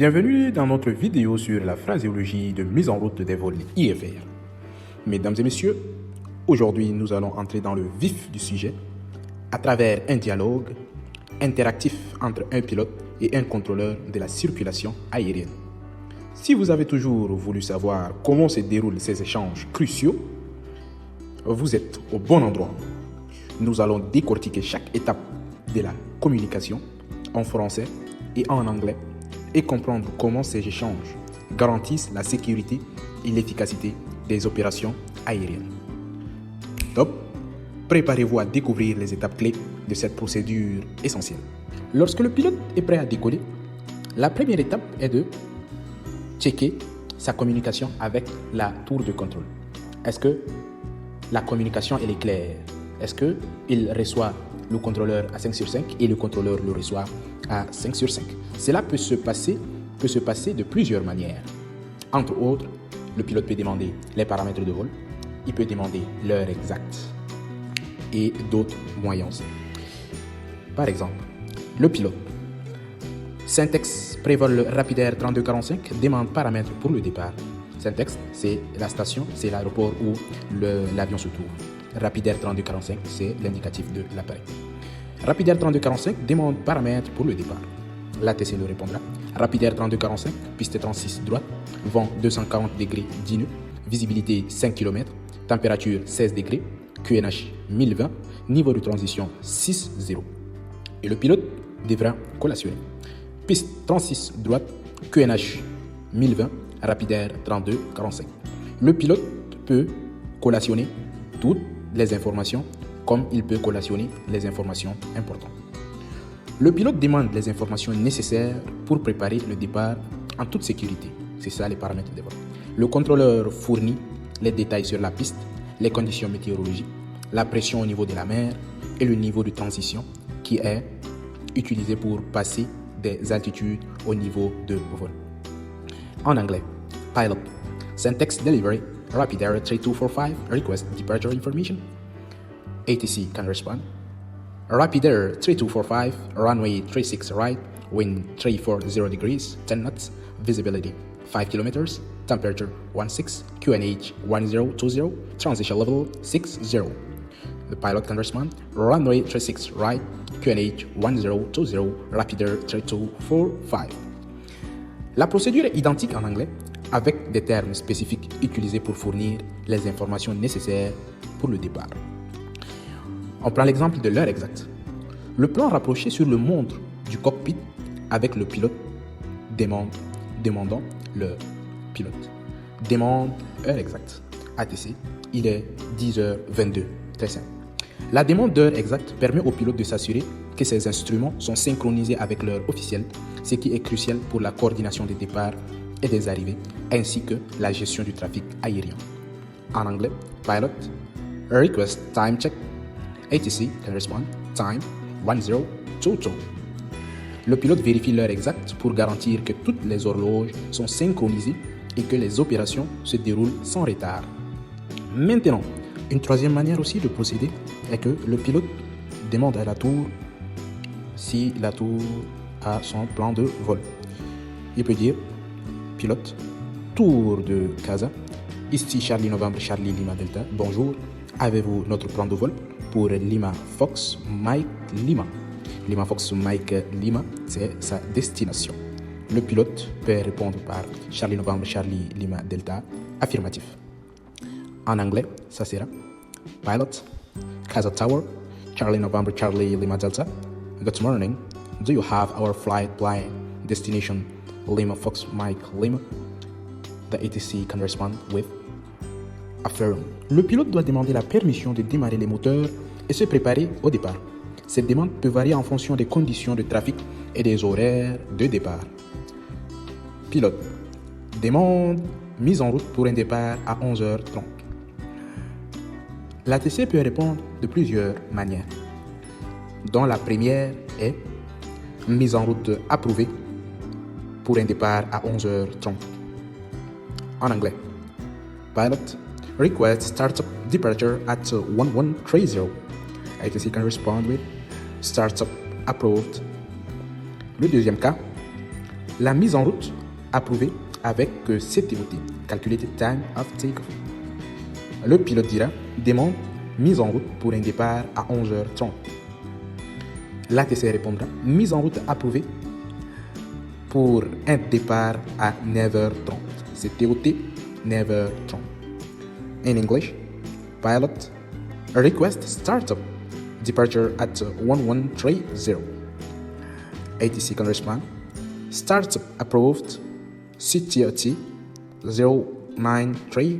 Bienvenue dans notre vidéo sur la phraséologie de mise en route des vols IFR. Mesdames et messieurs, aujourd'hui nous allons entrer dans le vif du sujet à travers un dialogue interactif entre un pilote et un contrôleur de la circulation aérienne. Si vous avez toujours voulu savoir comment se déroulent ces échanges cruciaux, vous êtes au bon endroit. Nous allons décortiquer chaque étape de la communication en français et en anglais et comprendre comment ces échanges garantissent la sécurité et l'efficacité des opérations aériennes. Top! Préparez-vous à découvrir les étapes clés de cette procédure essentielle. Lorsque le pilote est prêt à décoller, la première étape est de checker sa communication avec la tour de contrôle. Est-ce que la communication elle est claire? Est-ce qu'il reçoit le contrôleur à 5 sur 5 et le contrôleur le reçoit à 5 sur 5? Cela peut se passer de plusieurs manières. Entre autres, le pilote peut demander les paramètres de vol, il peut demander l'heure exacte et d'autres moyens aussi. Par exemple, le pilote Syntex prévol Rapidair 3245 demande paramètres pour le départ. Syntex, c'est la station, c'est l'aéroport où l'avion se trouve. Rapidair 3245, c'est l'indicatif de l'appareil. Rapidair 3245 demande paramètres pour le départ. L'ATC le répondra. Rapidair 3245, piste 36 droite, vent 240 degrés 10 nœuds, visibilité 5 km, température 16 degrés, QNH 1020, niveau de transition 6,0. Et le pilote devra collationner. Piste 36 droite, QNH 1020, Rapidair 3245. Le pilote peut collationner toutes les informations comme il peut collationner les informations importantes. Le pilote demande les informations nécessaires pour préparer le départ en toute sécurité. C'est ça les paramètres de vol. Le contrôleur fournit les détails sur la piste, les conditions météorologiques, la pression au niveau de la mer et le niveau de transition qui est utilisé pour passer des altitudes au niveau de vol. En anglais, pilot, Syntex delivery, Rapidair 3245, request departure information. ATC can respond. Rapidair 3245, runway 36 right, wind 340 degrees, 10 knots, visibility 5 kilometers, temperature 16, QNH 1020, transition level 60. The pilot can respond. Runway 36 right, QNH 1020, Rapidair 3245. La procédure est identique en anglais, avec des termes spécifiques utilisés pour fournir les informations nécessaires pour le départ. On prend l'exemple de l'heure exacte. Le plan rapproché sur le montre du cockpit avec le pilote demandant l'heure. Pilote demande heure exacte. ATC, il est 10h22. Très simple. La demande d'heure exacte permet au pilote de s'assurer que ses instruments sont synchronisés avec l'heure officielle, ce qui est crucial pour la coordination des départs et des arrivées, ainsi que la gestion du trafic aérien. En anglais, pilot, request time check, ATC can respond, time 1022. Le pilote vérifie l'heure exacte pour garantir que toutes les horloges sont synchronisées et que les opérations se déroulent sans retard. Maintenant, une troisième manière aussi de procéder est que le pilote demande à la tour si la tour a son plan de vol. Il peut dire pilote, tour de Casa, ici Charlie Novembre, Charlie Lima Delta, bonjour, avez-vous notre plan de vol pour Lima Fox Mike Lima? Lima Fox Mike Lima, c'est sa destination. Le pilote peut répondre par Charlie Novembre, Charlie Lima Delta, affirmatif. En anglais, ça sera pilot, Casa Tower, Charlie November, Charlie Lima Delta. Good morning. Do you have our flight plan destination Lima Fox Mike Lima? The ATC can respond with affirm. Le pilote doit demander la permission de démarrer les moteurs et se préparer au départ. Cette demande peut varier en fonction des conditions de trafic et des horaires de départ. Pilote demande mise en route pour un départ à 11h30. L'ATC peut répondre de plusieurs manières, dont la première est mise en route approuvée pour un départ à 11h30. En anglais, pilot request startup departure at 1130. ATC can respond with startup approved. Le deuxième cas, La mise en route approuvée avec CTOT, Calculated Time of Takeoff. Le pilote dira demande mise en route pour un départ à 11h30. L'ATC répondra mise en route approuvée pour un départ à 9h30. CTOT 9h30. In English, pilot request startup departure at 1130. ATC can respond startup approved CTOT 0930.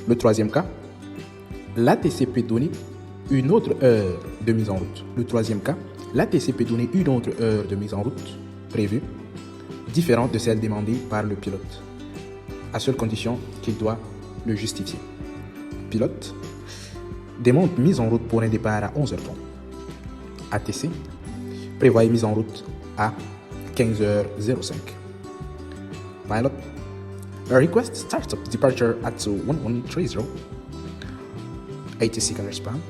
Le troisième cas, l'ATC peut donner une autre heure de mise en route. Le troisième cas, l'ATC peut donner une autre heure de mise en route prévue, différente de celle demandée par le pilote, à seule condition qu'il doit le justifier. Pilote demande mise en route pour un départ à 11h30. ATC prévoit mise en route à 15h05. Pilot request startup departure at 1130. ATC can respond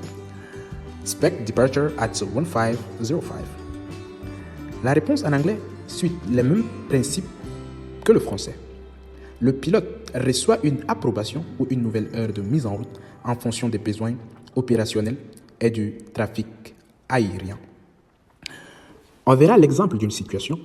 expect departure at 1505. La réponse en anglais suit les mêmes principes que le français. Le pilote reçoit une approbation ou une nouvelle heure de mise en route en fonction des besoins opérationnels et du trafic aérien. On verra l'exemple d'une situation.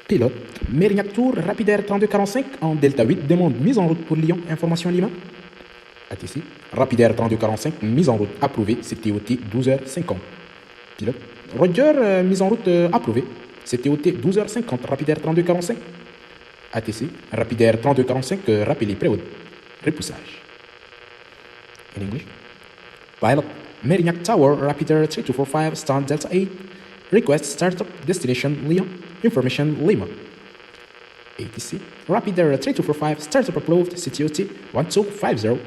Pilote, Mérignac Tour, Rapidair 3245 en Delta 8, demande mise en route pour Lyon, information Lima. ATC, Rapidair 3245, mise en route approuvée, CTOT 12h50. Pilote, Roger, mise en route approuvée, CTOT 12h50, Rapidair 3245. ATC, Rapidair 3245, rappelé préhaut, repoussage. In English, Pilot, Mérignac Tower, Rapidair 3245, stand Delta 8, request startup destination Lyon, information Lima. ATC, Rapidair 3245, startup approved, CTOT 1250.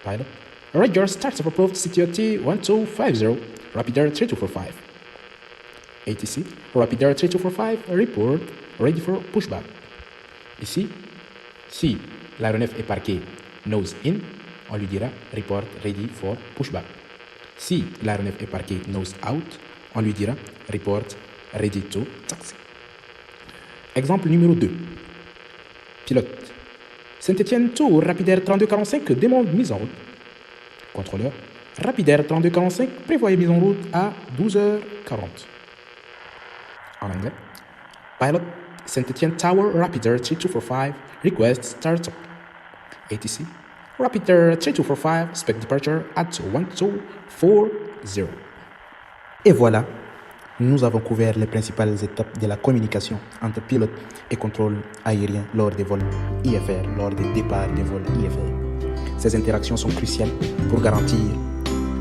Pilot, Roger, startup approved, CTOT 1250, Rapidair 3245. ATC, Rapidair 3245, report, ready for pushback. Ici, si l'aéronef est parqué nose in, on lui dira report ready for pushback. Si l'aéronef est parqué nose out, on lui dira report ready to taxi. Exemple numéro 2. Pilote. Saint-Étienne Tour, Rapidair 3245, demande mise en route. Contrôleur. Rapidair 3245, prévoyez mise en route à 12h40. En anglais. Pilot. Saint-Étienne Tower, Rapidair 3245, request startup. ATC. Rapidair 3245, expect departure at 1240. Et voilà, nous avons couvert les principales étapes de la communication entre pilote et contrôle aérien lors des vols IFR, lors des départs des vols IFR. Ces interactions sont cruciales pour garantir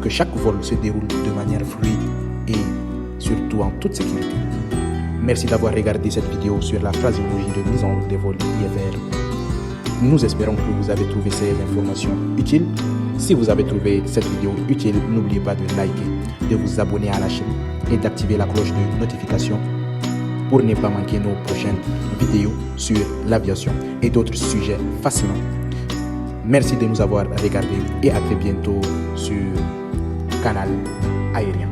que chaque vol se déroule de manière fluide et surtout en toute sécurité. Merci d'avoir regardé cette vidéo sur la phraséologie de mise en route des vols IFR. Nous espérons que vous avez trouvé ces informations utiles. Si vous avez trouvé cette vidéo utile, n'oubliez pas de liker, de vous abonner à la chaîne et d'activer la cloche de notification pour ne pas manquer nos prochaines vidéos sur l'aviation et d'autres sujets fascinants. Merci de nous avoir regardés et à très bientôt sur Canal Aérien.